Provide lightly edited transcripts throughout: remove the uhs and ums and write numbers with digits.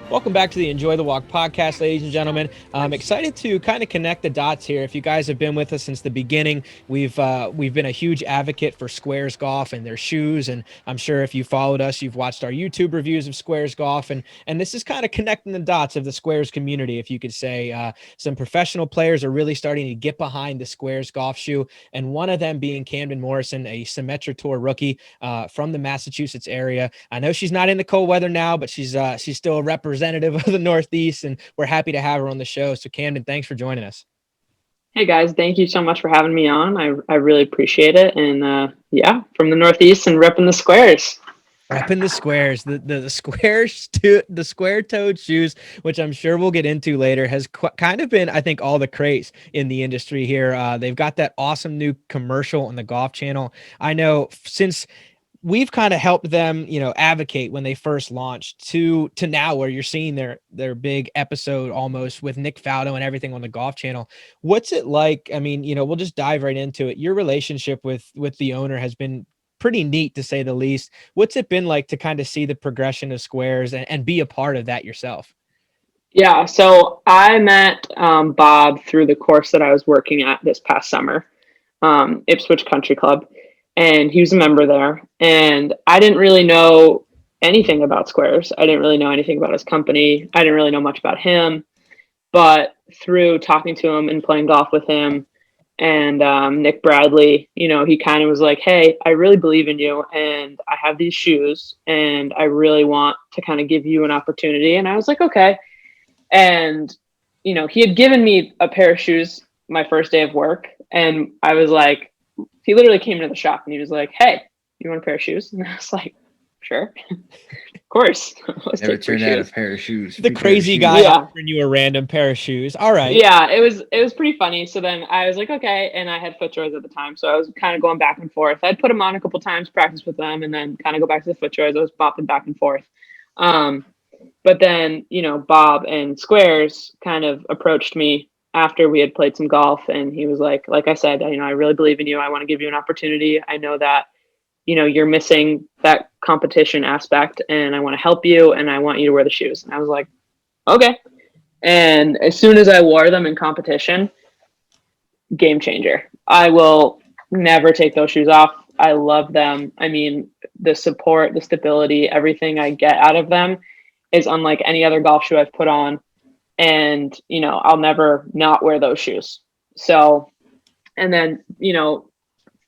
Welcome back to the Enjoy the Walk podcast, ladies and gentlemen. I'm excited to kind of connect the dots here. If you guys have been with us since the beginning, we've been a huge advocate for SQAIRZ Golf and their shoes, and I'm sure if you followed us, you've watched our YouTube reviews of SQAIRZ Golf, and this is kind of connecting the dots of the SQAIRZ community, if you could say. Some professional players are really starting to get behind the SQAIRZ Golf shoe, and one of them being Camden Morrison, a Symetra Tour rookie from the Massachusetts area. I know she's not in the cold weather now, but she's still a representative of the Northeast, and we're happy to have her on the show. So Camden, thanks for joining us. Hey guys, thank you so much for having me on. I really appreciate it. And yeah, from the Northeast and repping the squares. Repping the SQAIRZ, the squares, the square-toed shoes, which I'm sure we'll get into later, has kind of been, I think, all the craze in the industry here. They've got that awesome new commercial on the Golf Channel. I know since we've kind of helped them, advocate when they first launched to now where you're seeing their big episode almost with Nick Faldo and everything on the Golf Channel. What's it like? I mean, we'll just dive right into it. Your relationship with the owner has been pretty neat, to say the least. What's it been like to kind of see the progression of SQAIRZ and be a part of that yourself? Yeah, so I met Bob through the course that I was working at this past summer, Ipswich Country Club, and he was a member there. And I didn't really know anything about SQAIRZ. I didn't really know anything about his company. I didn't really know much about him. But through talking to him and playing golf with him, and Nick Bradley, he kind of was like, hey, I really believe in you, and I have these shoes, and I really want to kind of give you an opportunity. And I was like, okay. And he had given me a pair of shoes my first day of work, and I was like, he literally came into the shop and he was like, hey, you want a pair of shoes? And I was like, sure. Of course. Let's Never take free turned out a shoes. pair of shoes. The free pair of crazy shoes. guy Yeah. offering you a random pair of shoes. All right. Yeah, it was pretty funny. So then I was like, okay, and I had FootJoys at the time, so I was kind of going back and forth. I'd put them on a couple times, practice with them, and then kind of go back to the FootJoys. I was bopping back and forth. But then Bob and SQAIRZ kind of approached me after we had played some golf, and he was like I said, I really believe in you. I want to give you an opportunity. I know that you're missing that competition aspect, and I want to help you, and I want you to wear the shoes. And I was like, okay. And as soon as I wore them in competition, game changer. I will never take those shoes off. I love them. I mean, the support, the stability, everything I get out of them is unlike any other golf shoe I've put on. And, I'll never not wear those shoes. So, and then,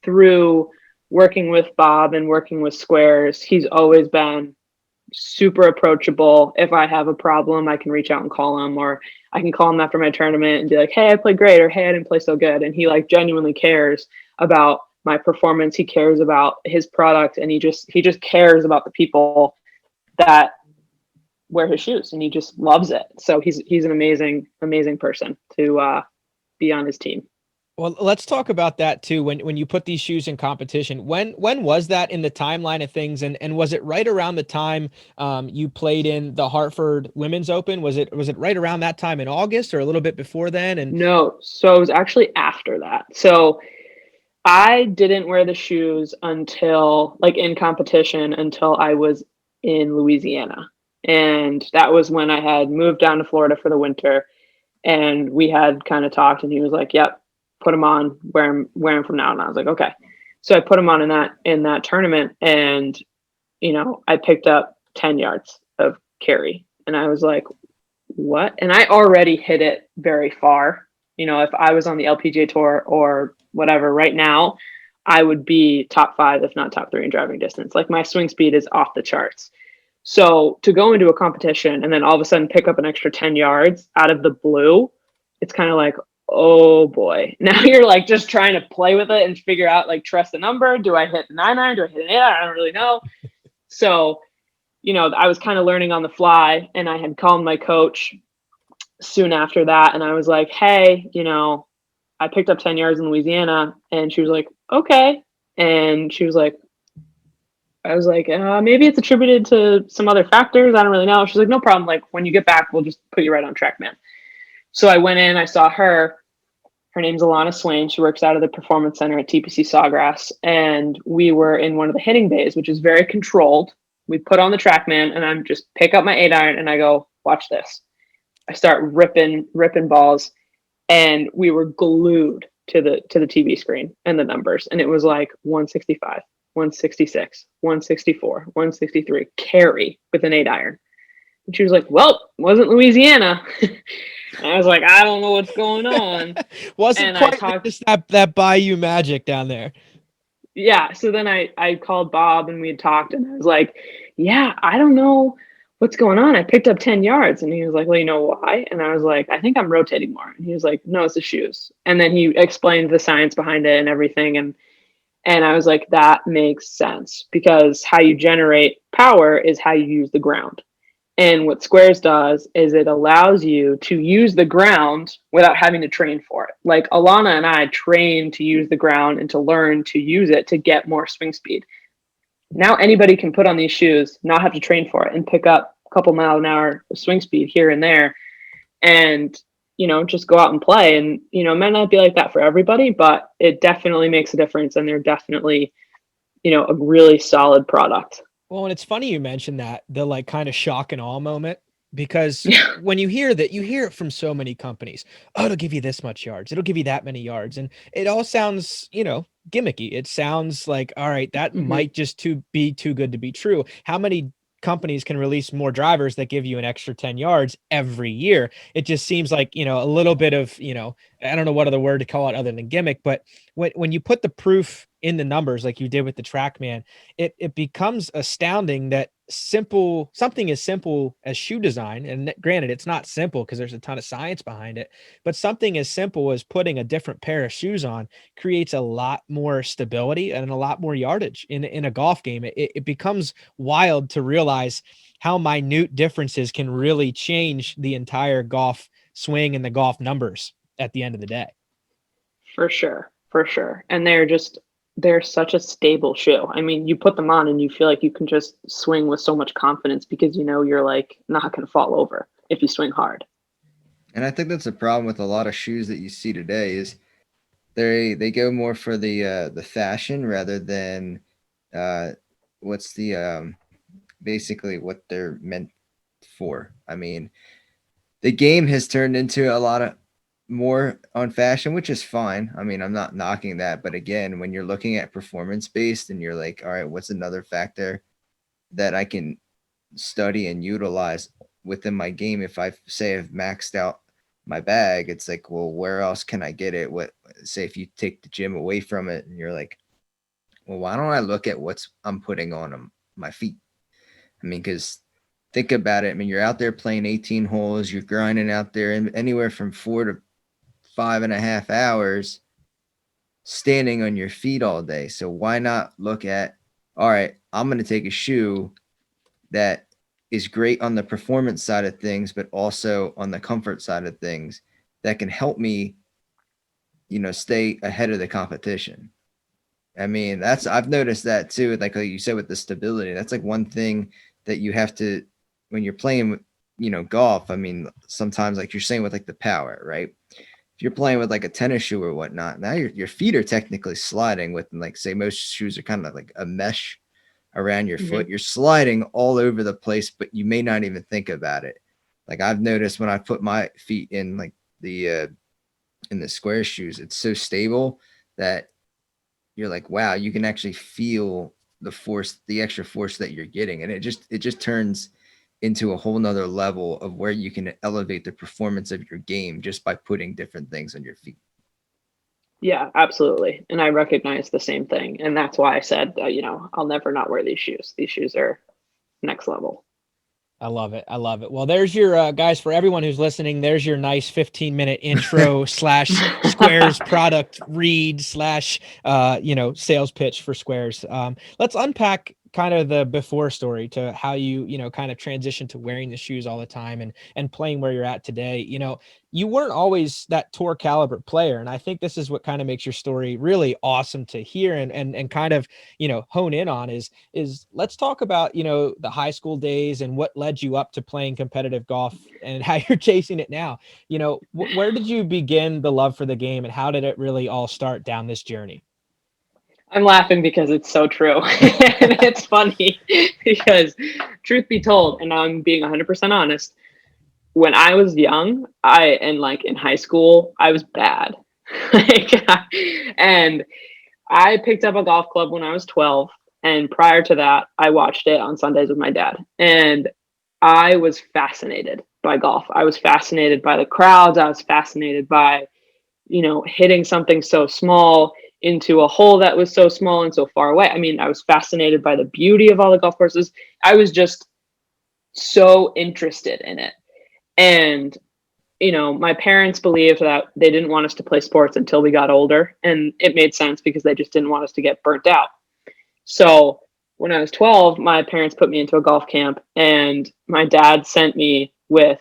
through working with Bob and working with SQAIRZ, he's always been super approachable. If I have a problem, I can reach out and call him, or I can call him after my tournament and be like, hey, I played great, or hey, I didn't play so good. And he genuinely cares about my performance. He cares about his product, and he just cares about the people that wear his shoes, and he just loves it. So he's an amazing person to be on his team. Well, let's talk about that too. When you put these shoes in competition, when was that in the timeline of things, and was it right around the time you played in the Hartford Women's Open? Was it right around that time in August, or a little bit before then? And No, so it was actually after that. So I didn't wear the shoes until in competition until I was in Louisiana. And that was when I had moved down to Florida for the winter, and we had kind of talked, and he was like, yep, put them on, wear them from now. And I was like, okay. So I put them on in that tournament, and I picked up 10 yards of carry, and I was like, what? And I already hit it very far. If I was on the LPGA tour or whatever right now, I would be top 5, if not top 3 in driving distance. Like, my swing speed is off the charts. So to go into a competition and then all of a sudden pick up an extra 10 yards out of the blue, it's kind of like, oh boy. Now you're just trying to play with it and figure out, trust the number. Do I hit the 9-iron? Do I hit an 8-iron? I don't really know. So, I was kind of learning on the fly, and I had called my coach soon after that. And I was like, hey, I picked up 10 yards in Louisiana. And she was like, okay. And she was like, I was like, maybe it's attributed to some other factors. I don't really know. She's like, no problem. When you get back, we'll just put you right on track, man. So I went in, I saw her. Her name's Alana Swain. She works out of the Performance Center at TPC Sawgrass. And we were in one of the hitting bays, which is very controlled. We put on the TrackMan, and I'm just pick up my 8-iron, and I go, watch this. I start ripping balls, and we were glued to the TV screen and the numbers, and it was like 165, 166, 164, 163 carry with an 8-iron. And she was like, "Well, wasn't Louisiana." And I was like, "I don't know what's going on." Wasn't And I quite talked, just that Bayou magic down there. yeah. So then I called Bob, and we had talked, and I was like, "Yeah, I don't know what's going on. I picked up 10 yards." And he was like, "Well, you know why?" And I was like, "I think I'm rotating more." And he was like, "No, it's the shoes." And then he explained the science behind it and everything. And I was like, that makes sense, because how you generate power is how you use the ground. And what SQAIRZ does is it allows you to use the ground without having to train for it. Like Alana and I trained to use the ground and to learn to use it to get more swing speed. Now anybody can put on these shoes, not have to train for it, and pick up a couple mile an hour swing speed here and there, and just go out and play. And it might not be like that for everybody, but it definitely makes a difference, and they're definitely a really solid product. Well, and it's funny you mentioned that, the like kind of shock and awe moment, because when you hear that, you hear it from so many companies. Oh, it'll give you this much yards. It'll give you that many yards. And it all sounds, gimmicky. It sounds like, all right, that might just be too good to be true. How many companies can release more drivers that give you an extra 10 yards every year? It just seems like, a little bit of, I don't know what other word to call it other than gimmick, but when you put the proof in the numbers, like you did with the TrackMan, it becomes astounding that something as simple as shoe design, and granted, it's not simple because there's a ton of science behind it, but something as simple as putting a different pair of shoes on creates a lot more stability and a lot more yardage in a golf game. It becomes wild to realize how minute differences can really change the entire golf swing and the golf numbers at the end of the day. For sure. For sure. And they're such a stable shoe. I mean, you put them on and you feel like you can just swing with so much confidence, because you're like not going to fall over if you swing hard. And I think that's a problem with a lot of shoes that you see today is they go more for the fashion rather than what's the basically what they're meant for. I mean, the game has turned into a lot of more on fashion, which is fine. I mean, I'm not knocking that, but again, when you're looking at performance based and you're like, all right, what's another factor that I can study and utilize within my game? If I say I've maxed out my bag, it's like, well, where else can I get it? What, say if you take the gym away from it and you're like, well, why don't I look at what's I'm putting on my feet? I mean, because think about it. I mean, you're out there playing 18 holes, you're grinding out there anywhere from 4 to 5.5 hours standing on your feet all day. So why not look at, all right, I'm going to take a shoe that is great on the performance side of things, but also on the comfort side of things that can help me, stay ahead of the competition. I mean, I've noticed that too. Like you said, with the stability, that's like one thing that you have to, when you're playing, golf. I mean, sometimes like you're saying with like the power, right? If you're playing with like a tennis shoe or whatnot, now your feet are technically sliding with, like, say most shoes are kind of like a mesh around your foot. You're sliding all over the place, but you may not even think about it. Like I've noticed when I put my feet in like the in the SQAIRZ shoes, it's so stable that you're like, wow, you can actually feel the force, the extra force that you're getting. And it just turns into a whole nother level of where you can elevate the performance of your game just by putting different things on your feet. Yeah, absolutely. And I recognize the same thing. And that's why I said, I'll never not wear these shoes. These shoes are next level. I love it. I love it. Well, there's your guys, for everyone who's listening, there's your nice 15-minute intro / SQAIRZ product read / sales pitch for SQAIRZ. Let's unpack kind of the before story to how you kind of transition to wearing the shoes all the time and playing where you're at today. You weren't always that tour caliber player, and I think this is what kind of makes your story really awesome to hear and kind of hone in on is let's talk about the high school days and what led you up to playing competitive golf and how you're chasing it now. Where did you begin the love for the game, and how did it really all start down this journey? I'm laughing because it's so true. And it's funny because, truth be told, and I'm being 100% honest, when I was young, like in high school, I was bad. And I picked up a golf club when I was 12. And prior to that, I watched it on Sundays with my dad. And I was fascinated by golf. I was fascinated by the crowds. I was fascinated by, hitting something so small into a hole that was so small and so far away. I mean, I was fascinated by the beauty of all the golf courses. I was just so interested in it. And, my parents believed that they didn't want us to play sports until we got older. And it made sense because they just didn't want us to get burnt out. So when I was 12, my parents put me into a golf camp, and my dad sent me with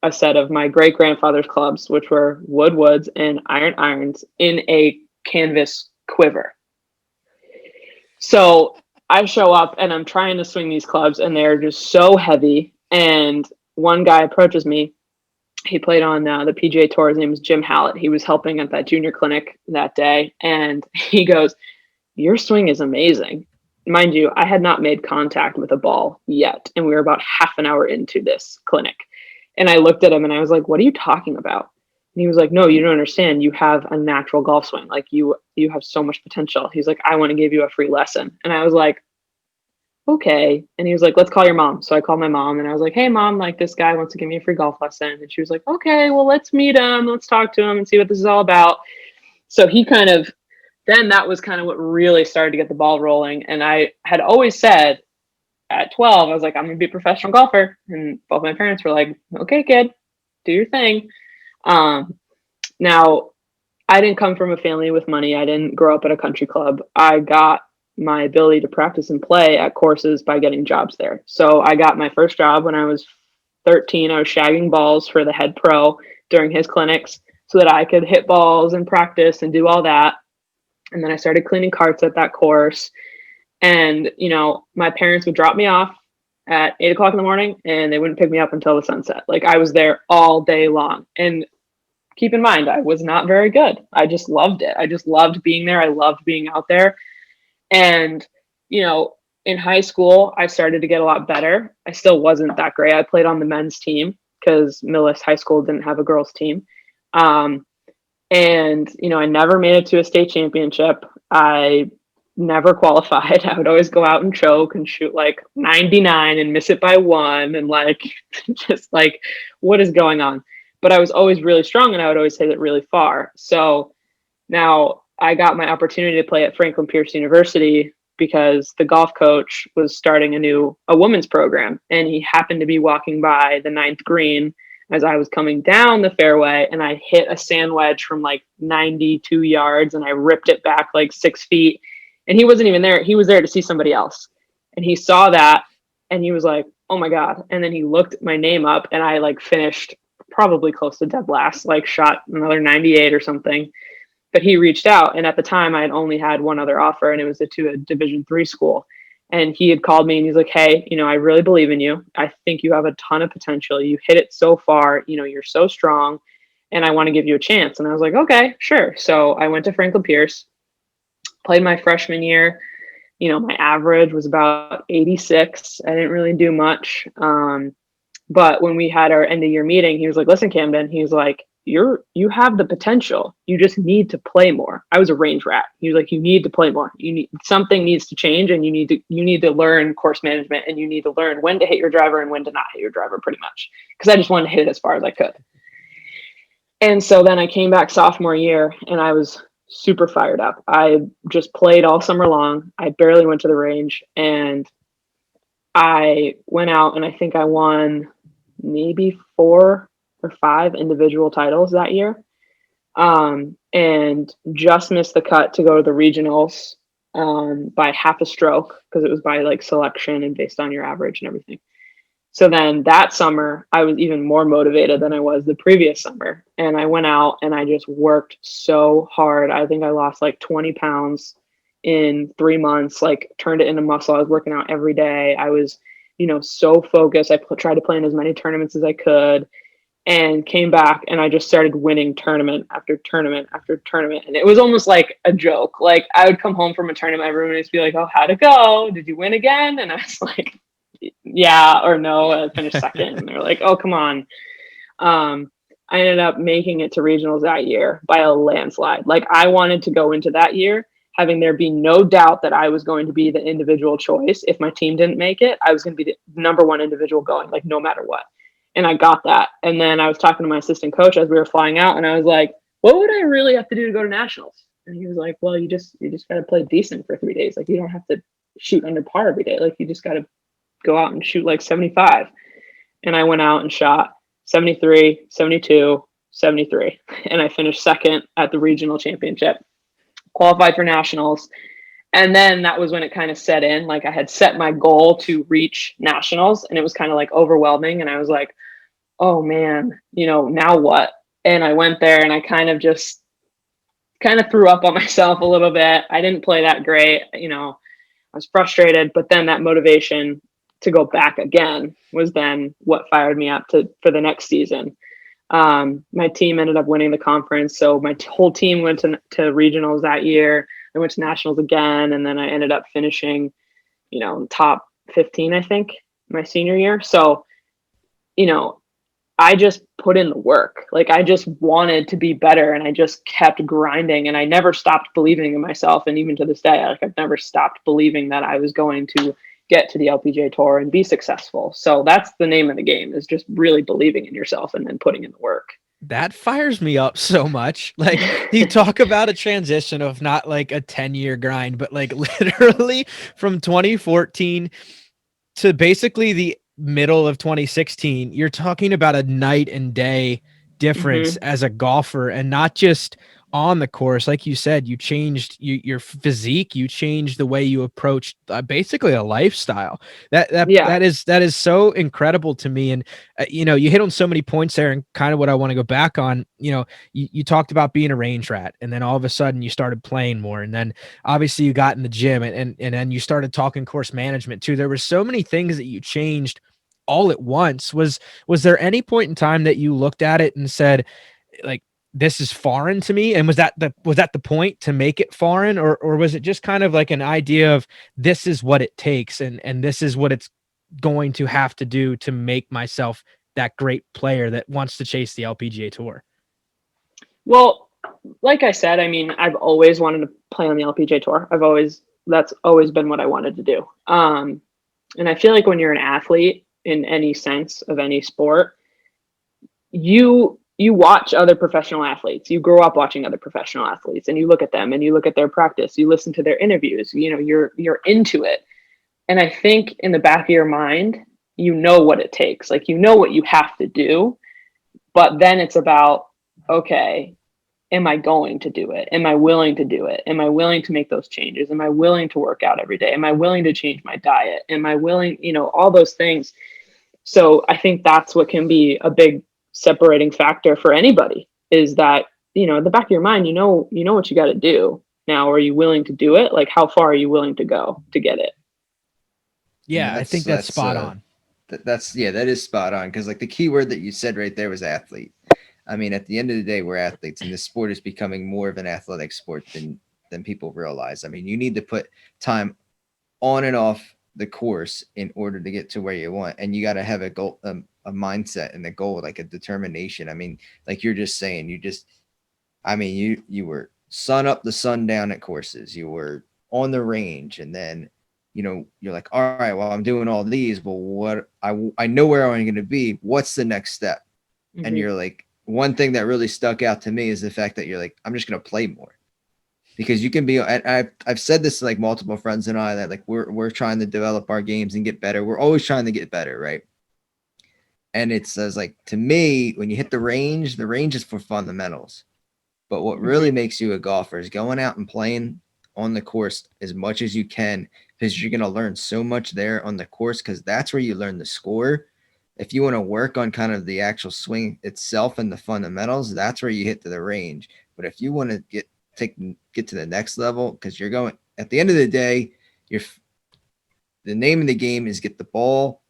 a set of my great grandfather's clubs, which were woods and irons in a canvas quiver. So I show up and I'm trying to swing these clubs, and they're just so heavy. And one guy approaches me. He played on the PGA Tour. His name was Jim Hallett. He was helping at that junior clinic that day. And he goes, "Your swing is amazing." Mind you, I had not made contact with a ball yet. And we were about half an hour into this clinic. And I looked at him and I was like, "What are you talking about?" And he was like, "No, you don't understand. You have a natural golf swing. Like you have so much potential." He's like, "I want to give you a free lesson." And I was like, "Okay." And he was like, "Let's call your mom." So I called my mom and I was like, "Hey mom, like this guy wants to give me a free golf lesson." And she was like, "Okay, well, let's meet him. Let's talk to him and see what this is all about." So then that was kind of what really started to get the ball rolling. And I had always said at 12, I was like, "I'm going to be a professional golfer." And both my parents were like, "Okay, kid, do your thing." Now, I didn't come from a family with money. I didn't grow up at a country club. I got my ability to practice and play at courses by getting jobs there. So I got my first job when I was 13. I was shagging balls for the head pro during his clinics so that I could hit balls and practice and do all that. And then I started cleaning carts at that course. And, my parents would drop me off at 8 o'clock in the morning and they wouldn't pick me up until the sunset. Like I was there all day long. And keep in mind, I was not very good. I just loved it. I just loved being there. I loved being out there. And, in high school, I started to get a lot better. I still wasn't that great. I played on the men's team because Millis High School didn't have a girls team. And, I never made it to a state championship. I never qualified. I would always go out and choke and shoot like 99 and miss it by 1 and like, just like, what is going on? But I was always really strong and I would always hit it really far. So now I got my opportunity to play at Franklin Pierce University because the golf coach was starting a women's program, and he happened to be walking by the 9th green as I was coming down the fairway, and I hit a sand wedge from like 92 yards and I ripped it back like 6 feet, and he wasn't even there. He was there to see somebody else, and he saw that and he was like, "Oh my God." And then he looked my name up and I like finished probably close to dead last, like shot another 98 or something. But he reached out, and at the time I had only had one other offer, and it was to a Division III school. And he had called me and he's like, "Hey, I really believe in you. I think you have a ton of potential. You hit it so far, you're so strong, and I want to give you a chance." And I was like, "Okay, sure." So I went to Franklin Pierce, played my freshman year. My average was about 86. I didn't really do much. But when we had our end of year meeting, he was like, "Listen, Camden," he's like, you have the potential. You just need to play more." I was a range rat. He was like, "You need to play more. Something needs to change, and you need to learn course management, and you need to learn when to hit your driver and when to not hit your driver, pretty much." Because I just wanted to hit it as far as I could. And so then I came back sophomore year and I was super fired up. I just played all summer long. I barely went to the range, and I went out and I think I won maybe 4 or 5 individual titles that year, and just missed the cut to go to the regionals by half a stroke because it was by like selection and based on your average and everything. So then that summer I was even more motivated than I was the previous summer, and I went out and I just worked so hard. I think I lost like 20 pounds in 3 months, like turned it into muscle. I was working out every day. I was so focused. I tried to play in as many tournaments as I could, and came back and I just started winning tournament after tournament after tournament. And it was almost like a joke. Like I would come home from a tournament, everyone would be like, "Oh, how'd it go? Did you win again?" And I was like, "Yeah," or "No." I finished second. And they're like, "Oh, come on." I ended up making it to regionals that year by a landslide. Like, I wanted to go into that year having there be no doubt that I was going to be the individual choice. If my team didn't make it, I was going to be the number one individual going, like, no matter what. And I got that. And then I was talking to my assistant coach as we were flying out, and I was like, what would I really have to do to go to nationals? And he was like, well, you just got to play decent for 3 days. Like, you don't have to shoot under par every day. Like, you just got to go out and shoot like 75. And I went out and shot 73, 72, 73. And I finished second at the regional championship, qualified for nationals. And then that was when it kind of set in. Like, I had set my goal to reach nationals, and it was kind of like overwhelming. And I was like, oh man, now what? And I went there and I kind of threw up on myself a little bit. I didn't play that great. I was frustrated, but then that motivation to go back again was then what fired me up for the next season. My team ended up winning the conference. So my whole team went to regionals that year. I went to nationals again. And then I ended up finishing, top 15, I think, my senior year. So, I just put in the work. Like, I just wanted to be better, and I just kept grinding, and I never stopped believing in myself. And even to this day, I've never stopped believing that I was going to get to the LPGA Tour and be successful. So that's the name of the game, is just really believing in yourself and then putting in the work. That fires me up so much. Like, you talk about a transition of not like a 10-year grind, but like literally from 2014 to basically the middle of 2016, you're talking about a night and day difference as a golfer, and not just on the course. Like you said, you changed your physique, you changed the way you approached basically a lifestyle. That is so incredible to me. And you hit on so many points there, and kind of what I want to go back on. You talked about being a range rat, and then all of a sudden you started playing more, and then obviously you got in the gym, and then you started talking course management too. There were so many things that you changed all at once. Was there any point in time that you looked at it and said, like, this is foreign to me? And was that the point to make it foreign, or was it just kind of like an idea of, this is what it takes, and this is what it's going to have to do to make myself that great player that wants to chase the LPGA Tour? Well, like I said, I mean, I've always wanted to play on the LPGA Tour. That's always been what I wanted to do. And I feel like when you're an athlete in any sense of any sport, you watch other professional athletes. You grow up watching other professional athletes, and you look at them and you look at their practice, you listen to their interviews, you're into it. And I think in the back of your mind, what it takes, like, what you have to do, but then it's about, okay, am I going to do it? Am I willing to do it? Am I willing to make those changes? Am I willing to work out every day? Am I willing to change my diet? Am I willing, all those things. So I think that's what can be a big separating factor for anybody, is that, in the back of your mind, you know what you got to do. Now, are you willing to do it? Like, how far are you willing to go to get it? Yeah, I think that's spot on. That is spot on. Cause like the key word that you said right there was athlete. I mean, at the end of the day, we're athletes, and this sport is becoming more of an athletic sport than people realize. I mean, you need to put time on and off the course in order to get to where you want, and you got to have a goal, a mindset and a goal, like a determination. I mean, like you're just saying, you were sun up to sundown at courses, you were on the range, and then you're like, all right, well, I'm doing all these, but what I know where I'm going to be. What's the next step? And you're like, one thing that really stuck out to me is the fact that you're like, I'm just going to play more. Because you can be, I've said this to like multiple friends and I, that like we're trying to develop our games and get better. We're always trying to get better, right? And it says, like, to me, when you hit the range is for fundamentals. But what really makes you a golfer is going out and playing on the course as much as you can, because you're going to learn so much there on the course, because that's where you learn the score. If you want to work on kind of the actual swing itself and the fundamentals, that's where you hit to the range. But if you want to get to the next level, because you're going, at the end of the day, the name of the game is get the ball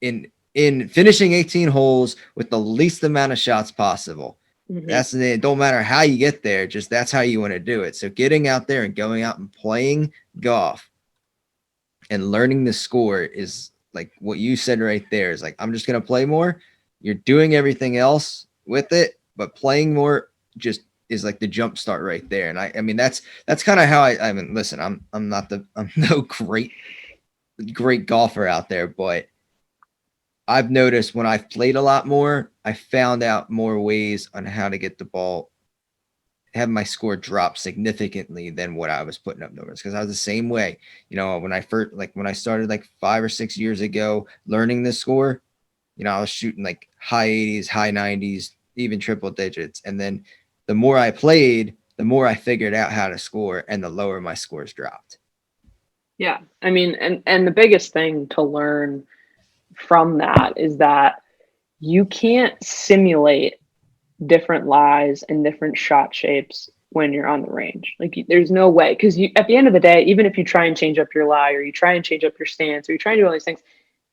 in finishing 18 holes with the least amount of shots possible. That's it. Don't matter how you get there, just that's how you want to do it. So getting out there and going out and playing golf and learning the score is like what you said right there, is like, I'm just going to play more. You're doing everything else with it, but playing more just is like the jump start right there. And I mean, that's kind of how I mean, listen, I'm no great golfer out there, but I've noticed when I've played a lot more, I found out more ways on how to get the ball, have my score drop significantly than what I was putting up numbers. Cause I was the same way, when I started like 5 or 6 years ago, learning this score, I was shooting like high 80s, high 90s, even triple digits. And then the more I played, the more I figured out how to score and the lower my scores dropped. Yeah. I mean, and the biggest thing to learn from that is that you can't simulate different lies and different shot shapes when you're on the range. Like there's no way, because at the end of the day, even if you try and change up your lie or you try and change up your stance or you try and do all these things,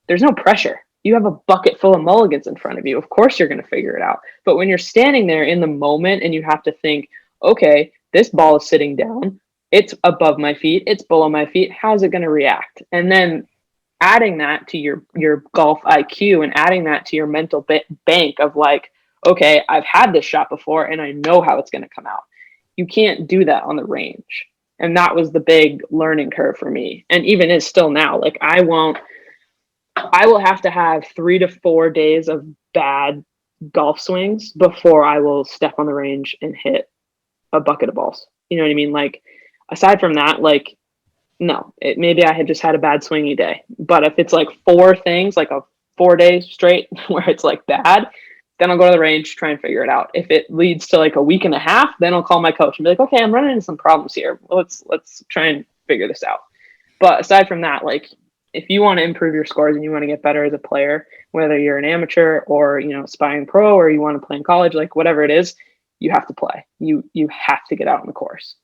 there's no pressure. You have a bucket full of mulligans in front of you. Of course you're going to figure it out. But when you're standing there in the moment and you have to think, okay, this ball is sitting down, it's above my feet, it's below my feet, how's it going to react? And then adding that to your golf IQ and adding that to your mental bank of like, okay, I've had this shot before and I know how it's going to come out. You can't do that on the range. And that was the big learning curve for me. And even is still now. Like I will have to have 3 to 4 days of bad golf swings before I will step on the range and hit a bucket of balls. You know what I mean? Like aside from that, like no, maybe I had just had a bad swingy day. But if it's like 4 things, like a 4 days straight where it's like bad, then I'll go to the range, try and figure it out. If it leads to like a week and a half, then I'll call my coach and be like, okay, I'm running into some problems here. Let's try and figure this out. But aside from that, like if you want to improve your scores and you want to get better as a player, whether you're an amateur or, aspiring pro, or you want to play in college, like whatever it is, you have to play. You have to get out on the course.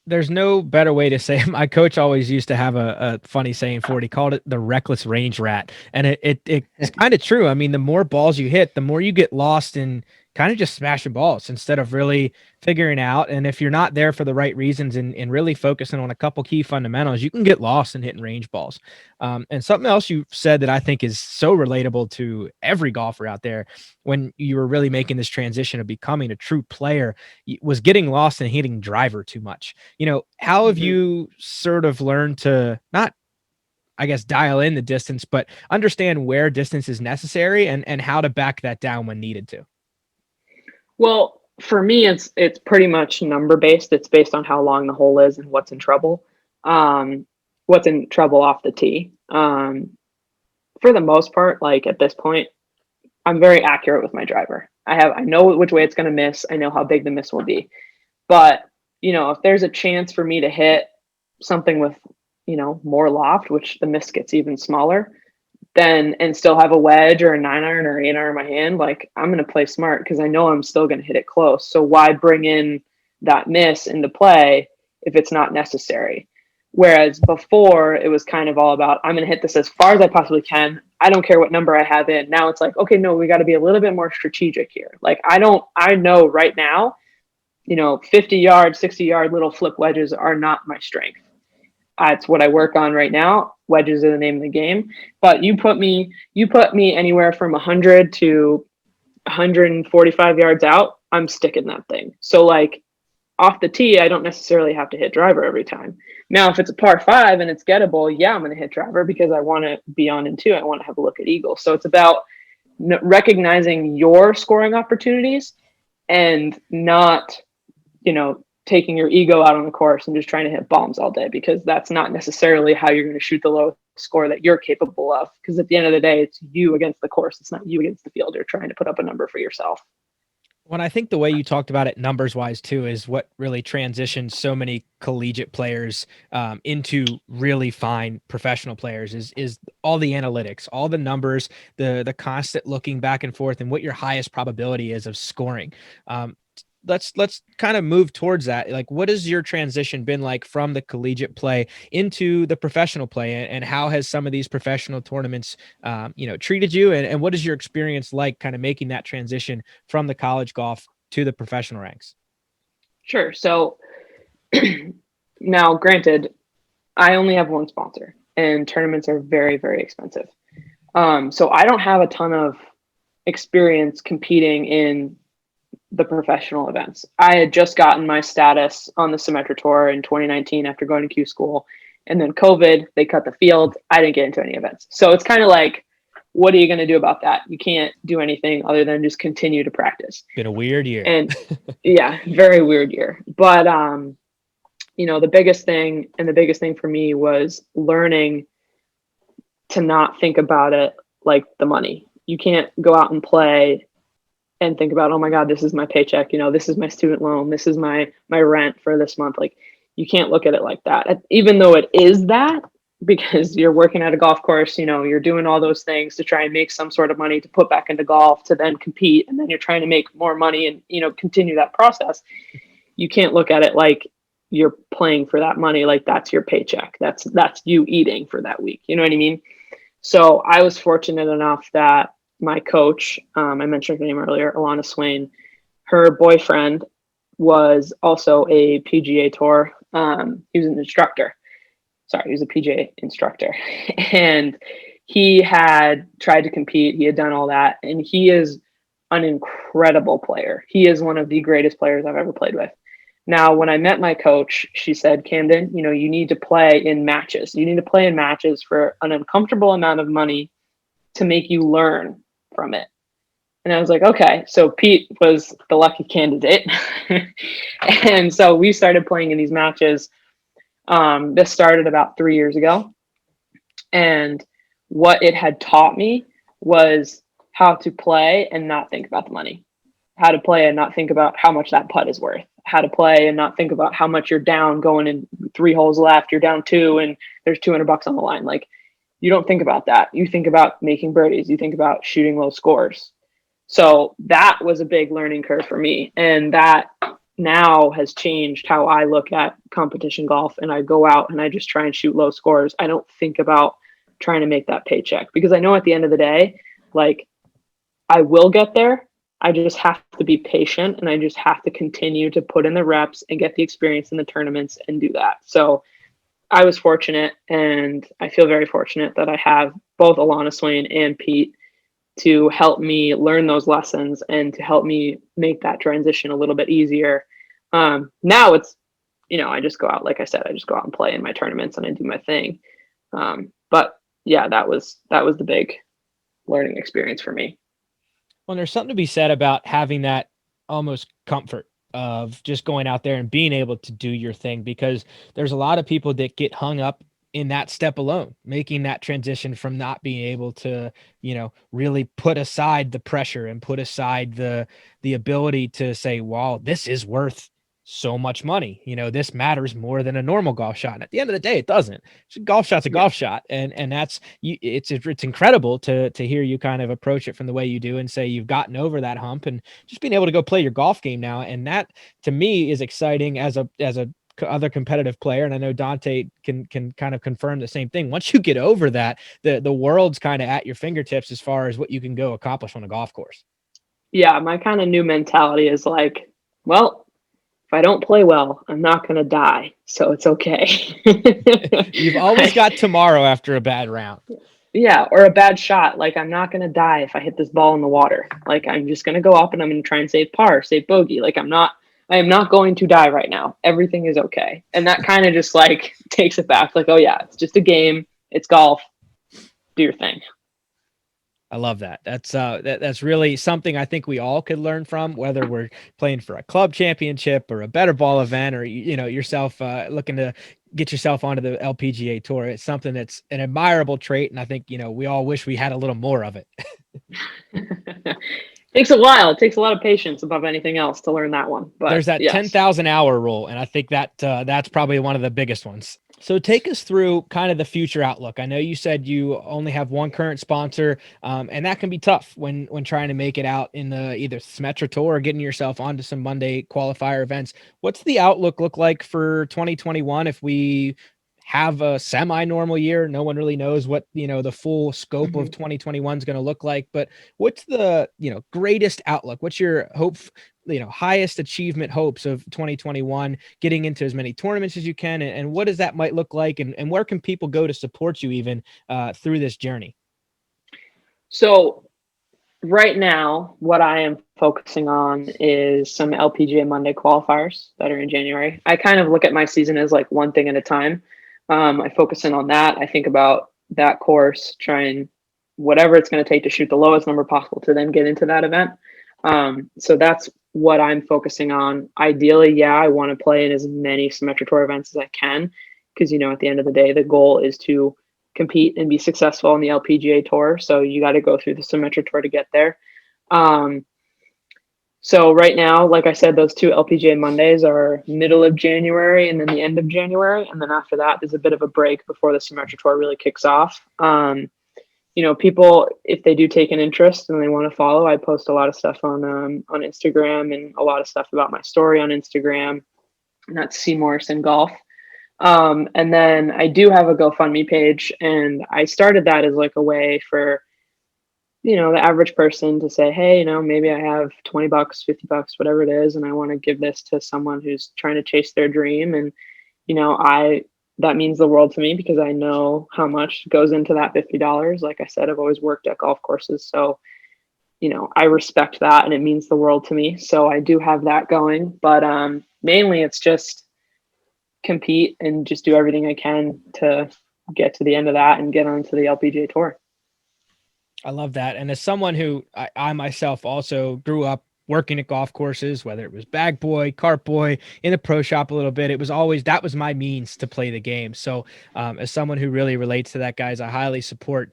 There's no better way to say it. My coach always used to have a funny saying for it. He called it the reckless range rat. And it's kind of true. I mean, the more balls you hit, the more you get lost in kind of just smashing balls instead of really figuring out. And if you're not there for the right reasons and really focusing on a couple key fundamentals, you can get lost in hitting range balls. And something else you said that I think is so relatable to every golfer out there when you were really making this transition of becoming a true player was getting lost in hitting driver too much. How have you sort of learned to not, I guess, dial in the distance, but understand where distance is necessary and how to back that down when needed to? Well, for me, it's pretty much number based. It's based on how long the hole is and what's in trouble. What's in trouble off the tee. For the most part, like at this point, I'm very accurate with my driver. I know which way it's going to miss. I know how big the miss will be. But, if there's a chance for me to hit something with, more loft, which the miss gets even smaller, then and still have a wedge or a 9-iron or 8-iron in my hand, like I'm going to play smart because I know I'm still going to hit it close. So why bring in that miss into play if it's not necessary? Whereas before it was kind of all about, I'm going to hit this as far as I possibly can. I don't care what number I have in. Now it's like, okay, no, we got to be a little bit more strategic here. Like I know right now, 50-yard, 60-yard little flip wedges are not my strength. It's what I work on right now. Wedges are the name of the game. But you put me anywhere from 100 to 145 yards out, I'm sticking that thing. So like off the tee, I don't necessarily have to hit driver every time. Now, if it's a par 5 and it's gettable, yeah, I'm going to hit driver because I want to be on in 2. I want to have a look at eagle. So it's about recognizing your scoring opportunities and not, taking your ego out on the course and just trying to hit bombs all day, because that's not necessarily how you're going to shoot the lowest score that you're capable of. Because at the end of the day, it's you against the course. It's not you against the field. You're trying to put up a number for yourself. When I think the way you talked about it numbers wise too is what really transitions so many collegiate players into really fine professional players is all the analytics, all the numbers, the constant looking back and forth and what your highest probability is of scoring. Let's kind of move towards that. Like, what has your transition been like from the collegiate play into the professional play, and how has some of these professional tournaments, treated you, and what is your experience like kind of making that transition from the college golf to the professional ranks? Sure. So now, granted, I only have one sponsor, and tournaments are very, very expensive. So I don't have a ton of experience competing in the professional events. I had just gotten my status on the Symetra tour in 2019 after going to Q school, and then COVID, they cut the field. I didn't get into any events. So it's kind of like, what are you going to do about that? You can't do anything other than just continue to practice. Been a weird year. And yeah, very weird year. But, you know, the biggest thing for me was learning to not think about it like the money. You can't go out and play and think about, oh my God, this is my paycheck. You know, this is my student loan. This is my rent for this month. Like, you can't look at it like that, even though it is that, because you're working at a golf course, you know, you're doing all those things to try and make some sort of money to put back into golf, to then compete. And then you're trying to make more money and, you know, continue that process. You can't look at it like you're playing for that money. Like, that's your paycheck. That's you eating for that week. You know what I mean? So I was fortunate enough that my coach, I mentioned her name earlier, Alana Swain, her boyfriend was also a PGA Tour. He was an instructor. Sorry, he was a PGA instructor. And he had tried to compete. He had done all that. And he is an incredible player. He is one of the greatest players I've ever played with. Now, when I met my coach, she said, Camden, you know, you need to play in matches. You need to play in matches for an uncomfortable amount of money to make you learn from it. And I was like, okay. So Pete was the lucky candidate. And so we started playing in these matches. This started about 3 years ago. And what it had taught me was how to play and not think about the money, how to play and not think about how much that putt is worth, how to play and not think about how much you're down going in 3 holes left, you're down 2 and there's $200 on the line. Like, you don't think about that. You think about making birdies. You think about shooting low scores. So that was a big learning curve for me. And that now has changed how I look at competition golf. And I go out and I just try and shoot low scores. I don't think about trying to make that paycheck, because I know at the end of the day, like, I will get there. I just have to be patient, and I just have to continue to put in the reps and get the experience in the tournaments and do that. So I was fortunate, and I feel very fortunate that I have both Alana Swain and Pete to help me learn those lessons and to help me make that transition a little bit easier. Now it's, you know, I just go out, like I said, I just go out and play in my tournaments and I do my thing. But yeah, that was the big learning experience for me. Well, there's something to be said about having that almost comfort of just going out there and being able to do your thing, because there's a lot of people that get hung up in that step alone, making that transition from not being able to, you know, really put aside the pressure and put aside the ability to say, wow, this is worth so much money. You know, this matters more than a normal golf shot. And at the end of the day, it doesn't. A golf shot's a golf shot. And that's, it's incredible to hear you kind of approach it from the way you do and say you've gotten over that hump and just being able to go play your golf game now. And that to me is exciting as a other competitive player. And I know Dante can kind of confirm the same thing. Once you get over that, the world's kind of at your fingertips as far as what you can go accomplish on a golf course. Yeah. My kind of new mentality is like, well, if I don't play well, I'm not going to die. So it's okay. You've always got tomorrow after a bad round. Yeah. Or a bad shot. Like, I'm not going to die if I hit this ball in the water. Like, I'm just going to go up and I'm going to try and save par, save bogey. Like, I am not going to die right now. Everything is okay. And that kind of just like takes it back. Like, oh yeah, it's just a game. It's golf. Do your thing. I love that. That's really something I think we all could learn from, whether we're playing for a club championship or a better ball event, or, you know, yourself looking to get yourself onto the LPGA tour. It's something that's an admirable trait. And I think, you know, we all wish we had a little more of it. Takes a while. It takes a lot of patience above anything else to learn that one. But there's that 10,000 hour rule. And I think that that's probably one of the biggest ones. So take us through kind of the future outlook. I know you said you only have one current sponsor, and that can be tough when trying to make it out in the either Symetra tour or getting yourself onto some Monday qualifier events. What's the outlook look like for 2021 if we have a semi-normal year? No one really knows what, you know, the full scope of 2021 is going to look like, but what's the, you know, greatest outlook? What's your hope, you know, highest achievement hopes of 2021, getting into as many tournaments as you can, and what does that might look like, and where can people go to support you even through this journey? So right now, what I am focusing on is some LPGA Monday qualifiers that are in January. I kind of look at my season as like one thing at a time. I focus in on that. I think about that course, try and whatever it's going to take to shoot the lowest number possible to then get into that event. So that's what I'm focusing on. Ideally, yeah, I want to play in as many Symetra Tour events as I can because, you know, at the end of the day, the goal is to compete and be successful on the LPGA Tour. So you got to go through the Symetra Tour to get there. So right now, like I said, those two LPGA Mondays are middle of January and then the end of January. And then after that, there's a bit of a break before the Symetra Tour really kicks off. You know, people, if they do take an interest and they want to follow, I post a lot of stuff on Instagram and a lot of stuff about my story on Instagram. And that's SQAIRZ Golf. And then I do have a GoFundMe page, and I started that as like a way for, you know, the average person to say, hey, you know, maybe I have $20, $50, whatever it is, and I want to give this to someone who's trying to chase their dream. And, you know, that means the world to me because I know how much goes into that $50. Like I said, I've always worked at golf courses. So, you know, I respect that and it means the world to me. So I do have that going. But mainly it's just compete and just do everything I can to get to the end of that and get onto the LPGA Tour. I love that. And as someone who I myself also grew up working at golf courses, whether it was bag boy, cart boy, in the pro shop a little bit, it was always, that was my means to play the game. So as someone who really relates to that, guys, I highly support,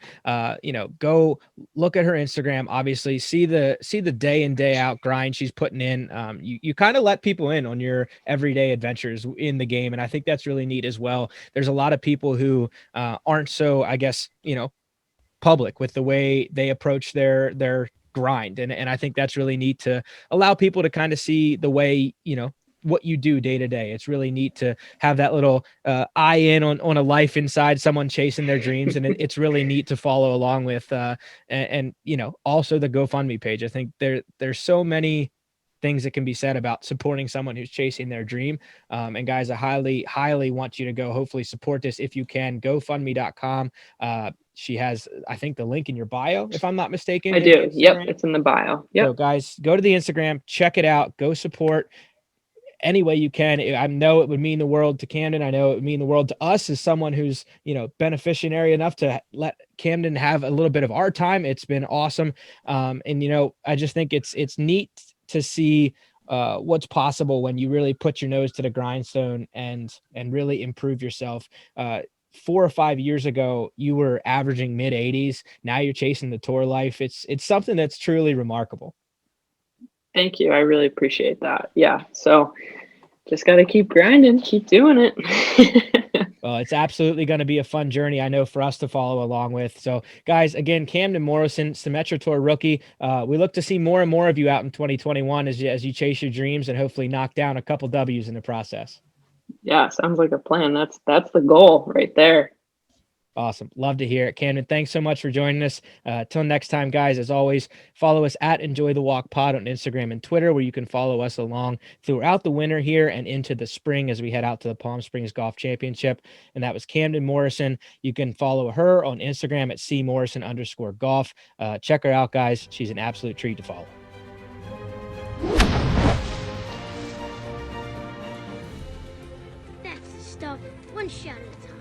you know, go look at her Instagram, obviously see the day in, day out grind she's putting in. You kind of let people in on your everyday adventures in the game. And I think that's really neat as well. There's a lot of people who aren't so, I guess, you know, public with the way they approach their grind. And I think that's really neat to allow people to kind of see the way, you know, what you do day to day. It's really neat to have that little eye in on a life inside someone chasing their dreams. And it's really neat to follow along with, and, you know, also the GoFundMe page. I think there's so many things that can be said about supporting someone who's chasing their dream. And guys, I highly want you to go hopefully support this if you can. GoFundMe.com. She has, I think, the link in your bio, if I'm not mistaken. I do. Yep. It's in the bio. Yep. So guys, go to the Instagram, check it out, go support any way you can. I know it would mean the world to Camden. I know it would mean the world to us as someone who's, you know, beneficiary enough to let Camden have a little bit of our time. It's been awesome. And, you know, I just think it's neat to see what's possible when you really put your nose to the grindstone and really improve yourself. 4 or 5 years ago, you were averaging mid 80s. Now you're chasing the tour life. It's something that's truly remarkable. Thank you. I really appreciate that. Yeah. So just got to keep grinding, keep doing it. Well, it's absolutely going to be a fun journey, I know, for us to follow along with. So, guys, again, Camden Morrison, Symetra Tour rookie. We look to see more and more of you out in 2021 as you chase your dreams and hopefully knock down a couple W's in the process. Yeah, sounds like a plan. That's the goal right there. Awesome. Love to hear it. Camden, thanks so much for joining us. Till next time, guys, as always, follow us at Enjoy the Walk Pod on Instagram and Twitter, where you can follow us along throughout the winter here and into the spring as we head out to the Palm Springs Golf Championship. And that was Camden Morrison. You can follow her on Instagram at @CMorrison_golf. Check her out, guys. She's an absolute treat to follow. That's the stuff. One shot at a time.